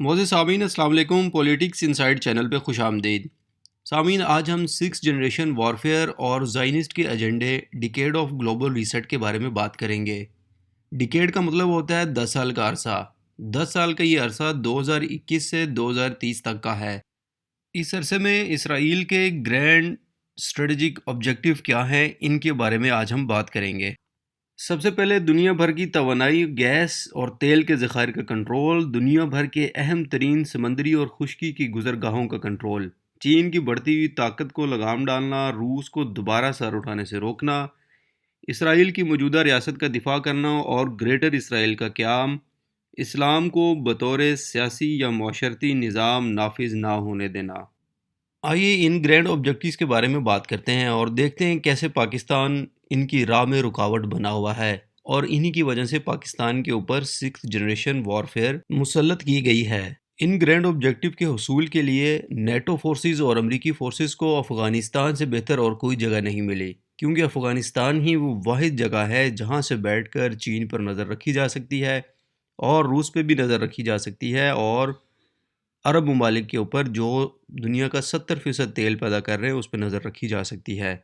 معزز سامعین السلام علیکم، پولیٹکس انسائیڈ چینل پہ خوش آمدید۔ سامعین، آج ہم سکس جنریشن وارفیئر اور زائنسٹ کے ایجنڈے ڈیکیڈ آف گلوبل ریسیٹ کے بارے میں بات کریں گے۔ ڈیکیڈ کا مطلب ہوتا ہے 10 سال کا عرصہ۔ 10 سال کا یہ عرصہ 2021 سے 2030 تک کا ہے۔ اس عرصے میں اسرائیل کے گرینڈ اسٹریٹجک آبجیکٹیو کیا ہیں، ان کے بارے میں آج ہم بات کریں گے۔ سب سے پہلے دنیا بھر کی توانائی، گیس اور تیل کے ذخائر کا کنٹرول، دنیا بھر کے اہم ترین سمندری اور خشکی کی گزرگاہوں کا کنٹرول، چین کی بڑھتی ہوئی طاقت کو لگام ڈالنا، روس کو دوبارہ سر اٹھانے سے روکنا، اسرائیل کی موجودہ ریاست کا دفاع کرنا اور گریٹر اسرائیل کا قیام، اسلام کو بطور سیاسی یا معاشرتی نظام نافذ نہ ہونے دینا۔ آئیے ان گرینڈ آبجیکٹیوز کے بارے میں بات کرتے ہیں اور دیکھتے ہیں کیسے پاکستان ان کی راہ میں رکاوٹ بنا ہوا ہے، اور انہی کی وجہ سے پاکستان کے اوپر سکس جنریشن وارفیئر مسلط کی گئی ہے۔ ان گرینڈ آبجیکٹیو کے حصول کے لیے نیٹو فورسز اور امریکی فورسز کو افغانستان سے بہتر اور کوئی جگہ نہیں ملی، کیونکہ افغانستان ہی وہ واحد جگہ ہے جہاں سے بیٹھ کر چین پر نظر رکھی جا سکتی ہے اور روس پہ بھی نظر رکھی جا سکتی ہے، اور عرب ممالک کے اوپر جو دنیا کا 70% تیل پیدا کر رہے ہیں اس پہ نظر رکھی جا سکتی ہے،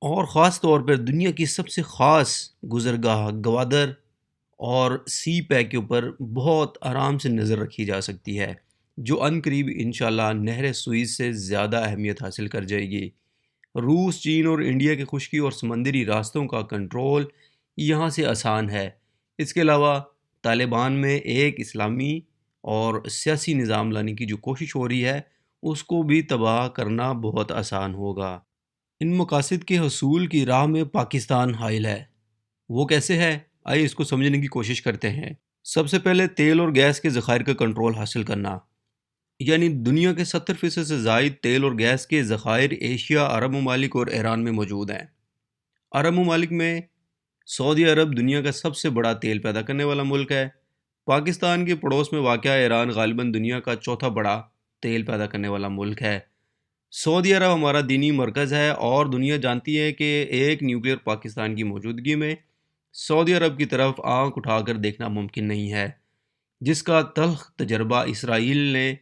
اور خاص طور پر دنیا کی سب سے خاص گزرگاہ گوادر اور سی پیک کے اوپر بہت آرام سے نظر رکھی جا سکتی ہے، جو ان قریب انشاءاللہ نہر سوئز سے زیادہ اہمیت حاصل کر جائے گی۔ روس، چین اور انڈیا کے خشکی اور سمندری راستوں کا کنٹرول یہاں سے آسان ہے۔ اس کے علاوہ طالبان میں ایک اسلامی اور سیاسی نظام لانے کی جو کوشش ہو رہی ہے اس کو بھی تباہ کرنا بہت آسان ہوگا۔ ان مقاصد کے حصول کی راہ میں پاکستان حائل ہے۔ وہ کیسے ہے؟ آئیے اس کو سمجھنے کی کوشش کرتے ہیں۔ سب سے پہلے تیل اور گیس کے ذخائر کا کنٹرول حاصل کرنا، یعنی دنیا کے 70% سے زائد تیل اور گیس کے ذخائر ایشیا، عرب ممالک اور ایران میں موجود ہیں۔ عرب ممالک میں سعودی عرب دنیا کا سب سے بڑا تیل پیدا کرنے والا ملک ہے۔ پاکستان کے پڑوس میں واقع ایران غالباً دنیا کا چوتھا بڑا تیل پیدا کرنے والا ملک ہے۔ سعودی عرب ہمارا دینی مرکز ہے، اور دنیا جانتی ہے کہ ایک نیوکلیر پاکستان کی موجودگی میں سعودی عرب کی طرف آنکھ اٹھا کر دیکھنا ممکن نہیں ہے، جس کا تلخ تجربہ اسرائیل نے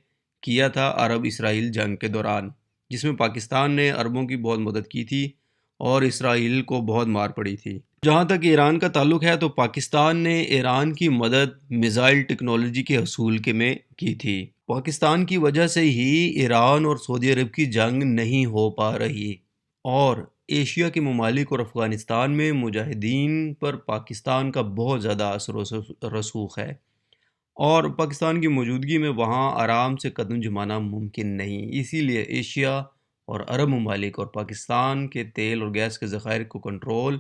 کیا تھا عرب اسرائیل جنگ کے دوران، جس میں پاکستان نے عربوں کی بہت مدد کی تھی اور اسرائیل کو بہت مار پڑی تھی۔ جہاں تک ایران کا تعلق ہے تو پاکستان نے ایران کی مدد میزائل ٹیکنالوجی کے حصول کے میں کی تھی۔ پاکستان کی وجہ سے ہی ایران اور سعودی عرب کی جنگ نہیں ہو پا رہی، اور ایشیا کے ممالک اور افغانستان میں مجاہدین پر پاکستان کا بہت زیادہ اثر و رسوخ ہے، اور پاکستان کی موجودگی میں وہاں آرام سے قدم جمانا ممکن نہیں۔ اسی لیے ایشیا اور عرب ممالک اور پاکستان کے تیل اور گیس کے ذخائر کو کنٹرول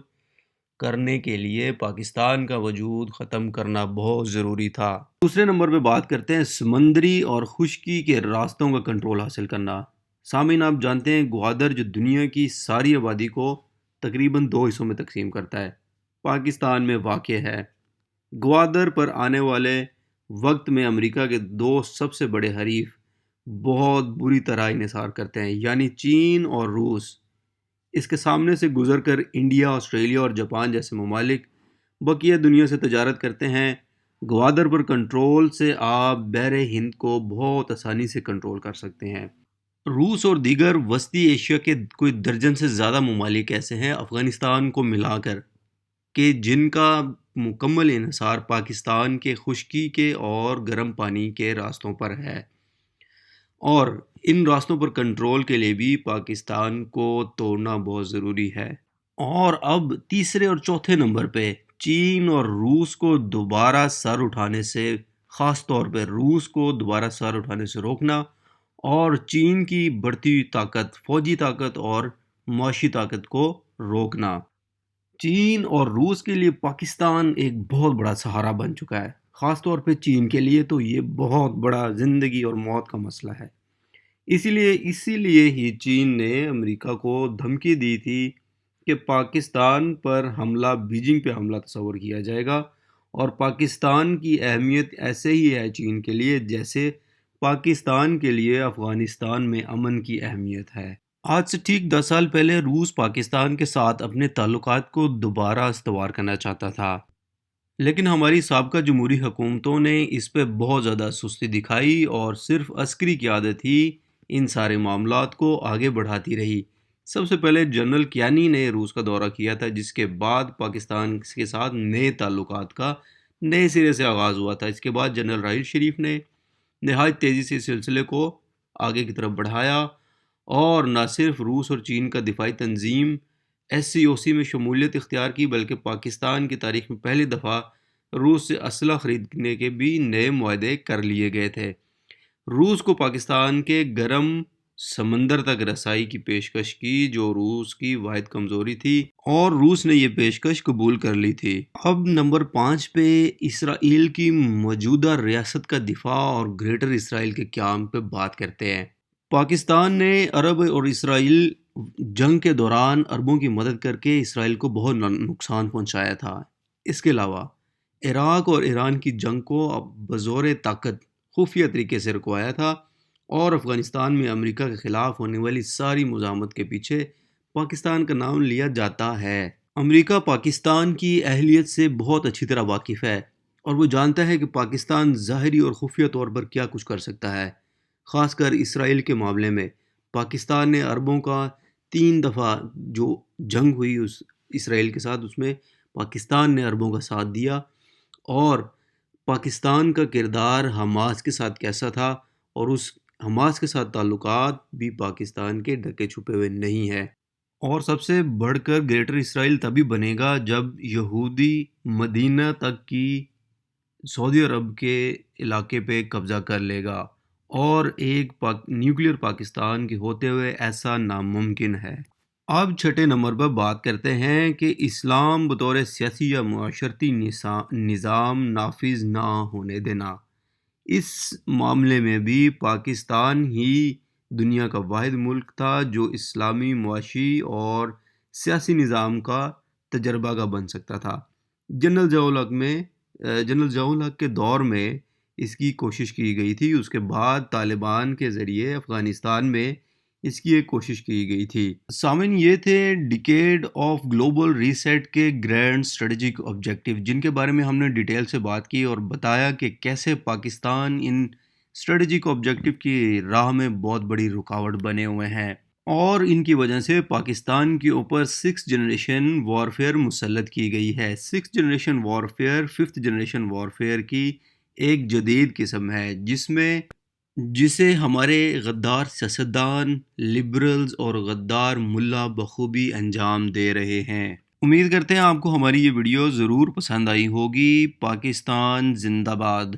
کرنے کے لیے پاکستان کا وجود ختم کرنا بہت ضروری تھا۔ دوسرے نمبر پہ بات کرتے ہیں سمندری اور خشکی کے راستوں کا کنٹرول حاصل کرنا۔ سامعین، آپ جانتے ہیں گوادر جو دنیا کی ساری آبادی کو تقریباً 2 حصوں میں تقسیم کرتا ہے، پاکستان میں واقع ہے۔ گوادر پر آنے والے وقت میں امریکہ کے 2 سب سے بڑے حریف بہت بری طرح انحصار کرتے ہیں، یعنی چین اور روس۔ اس کے سامنے سے گزر کر انڈیا، آسٹریلیا اور جاپان جیسے ممالک بقیہ دنیا سے تجارت کرتے ہیں۔ گوادر پر کنٹرول سے آپ بحر ہند کو بہت آسانی سے کنٹرول کر سکتے ہیں۔ روس اور دیگر وسطی ایشیا کے کوئی درجن سے زیادہ ممالک ایسے ہیں افغانستان کو ملا کر کہ جن کا مکمل انحصار پاکستان کے خشکی کے اور گرم پانی کے راستوں پر ہے، اور ان راستوں پر کنٹرول کے لیے بھی پاکستان کو توڑنا بہت ضروری ہے۔ اور اب تیسرے اور چوتھے نمبر پہ چین اور روس کو دوبارہ سر اٹھانے سے، خاص طور پہ روس کو دوبارہ سر اٹھانے سے روکنا، اور چین کی بڑھتی ہوئی طاقت، فوجی طاقت اور معاشی طاقت کو روکنا۔ چین اور روس کے لیے پاکستان ایک بہت بڑا سہارا بن چکا ہے، خاص طور پہ چین کے لیے تو یہ بہت بڑا زندگی اور موت کا مسئلہ ہے۔ اسی لیے ہی چین نے امریکہ کو دھمکی دی تھی کہ پاکستان پر حملہ، بیجنگ پہ حملہ تصور کیا جائے گا، اور پاکستان کی اہمیت ایسے ہی ہے چین کے لیے جیسے پاکستان کے لیے افغانستان میں امن کی اہمیت ہے۔ آج سے ٹھیک 10 سال پہلے روس پاکستان کے ساتھ اپنے تعلقات کو دوبارہ استوار کرنا چاہتا تھا، لیکن ہماری سابقہ جمہوری حکومتوں نے اس پہ بہت زیادہ سستی دکھائی اور صرف عسکری قیادت ہی ان سارے معاملات کو آگے بڑھاتی رہی۔ سب سے پہلے جنرل کیانی نے روس کا دورہ کیا تھا، جس کے بعد پاکستان کے ساتھ نئے تعلقات کا نئے سرے سے آغاز ہوا تھا۔ اس کے بعد جنرل راحیل شریف نے نہایت تیزی سے اس سلسلے کو آگے کی طرف بڑھایا اور نہ صرف روس اور چین کا دفاعی تنظیم ایس سی او سی میں شمولیت اختیار کی، بلکہ پاکستان کی تاریخ میں پہلی دفعہ روس سے اسلحہ خریدنے کے بھی نئے معاہدے کر لیے گئے تھے۔ روس کو پاکستان کے گرم سمندر تک رسائی کی پیشکش کی، جو روس کی واحد کمزوری تھی، اور روس نے یہ پیشکش قبول کر لی تھی۔ اب نمبر 5 پہ اسرائیل کی موجودہ ریاست کا دفاع اور گریٹر اسرائیل کے قیام پہ بات کرتے ہیں۔ پاکستان نے عرب اور اسرائیل جنگ کے دوران عربوں کی مدد کر کے اسرائیل کو بہت نقصان پہنچایا تھا۔ اس کے علاوہ عراق اور ایران کی جنگ کو بزور طاقت خفیہ طریقے سے رکوایا تھا، اور افغانستان میں امریکہ کے خلاف ہونے والی ساری مزاحمت کے پیچھے پاکستان کا نام لیا جاتا ہے۔ امریکہ پاکستان کی اہلیت سے بہت اچھی طرح واقف ہے اور وہ جانتا ہے کہ پاکستان ظاہری اور خفیہ طور پر کیا کچھ کر سکتا ہے۔ خاص کر اسرائیل کے معاملے میں پاکستان نے عربوں کا 3 دفعہ جو جنگ ہوئی اس اسرائیل کے ساتھ، اس میں پاکستان نے عربوں کا ساتھ دیا، اور پاکستان کا کردار حماس کے ساتھ کیسا تھا، اور اس حماس کے ساتھ تعلقات بھی پاکستان کے ڈھکے چھپے ہوئے نہیں ہے۔ اور سب سے بڑھ کر گریٹر اسرائیل تبھی بنے گا جب یہودی مدینہ تک کی سعودی عرب کے علاقے پہ قبضہ کر لے گا، اور ایک نیوکلیر پاکستان کے ہوتے ہوئے ایسا ناممکن ہے۔ اب چھٹے نمبر پر بات کرتے ہیں کہ اسلام بطور سیاسی یا معاشرتی نظام نافذ نہ ہونے دینا۔ اس معاملے میں بھی پاکستان ہی دنیا کا واحد ملک تھا جو اسلامی معاشی اور سیاسی نظام کا تجربہ کا بن سکتا تھا۔ جنرل ضیاء الحق کے دور میں اس کی کوشش کی گئی تھی، اس کے بعد طالبان کے ذریعے افغانستان میں اس کی ایک کوشش کی گئی تھی۔ سامعین، یہ تھے ڈیکیڈ آف گلوبل ریسیٹ کے گرینڈ اسٹریٹجک آبجیکٹیو، جن کے بارے میں ہم نے ڈیٹیل سے بات کی اور بتایا کہ کیسے پاکستان ان اسٹریٹجک آبجیکٹیو کی راہ میں بہت بڑی رکاوٹ بنے ہوئے ہیں، اور ان کی وجہ سے پاکستان کے اوپر 6 جنریشن وارفیئر مسلط کی گئی ہے۔ 6 generation warfare 5th generation warfare کی ایک جدید قسم ہے، جسے ہمارے غدار سیاستدان، لبرلز اور غدار ملا بخوبی انجام دے رہے ہیں۔ امید کرتے ہیں آپ کو ہماری یہ ویڈیو ضرور پسند آئی ہوگی۔ پاکستان زندہ باد۔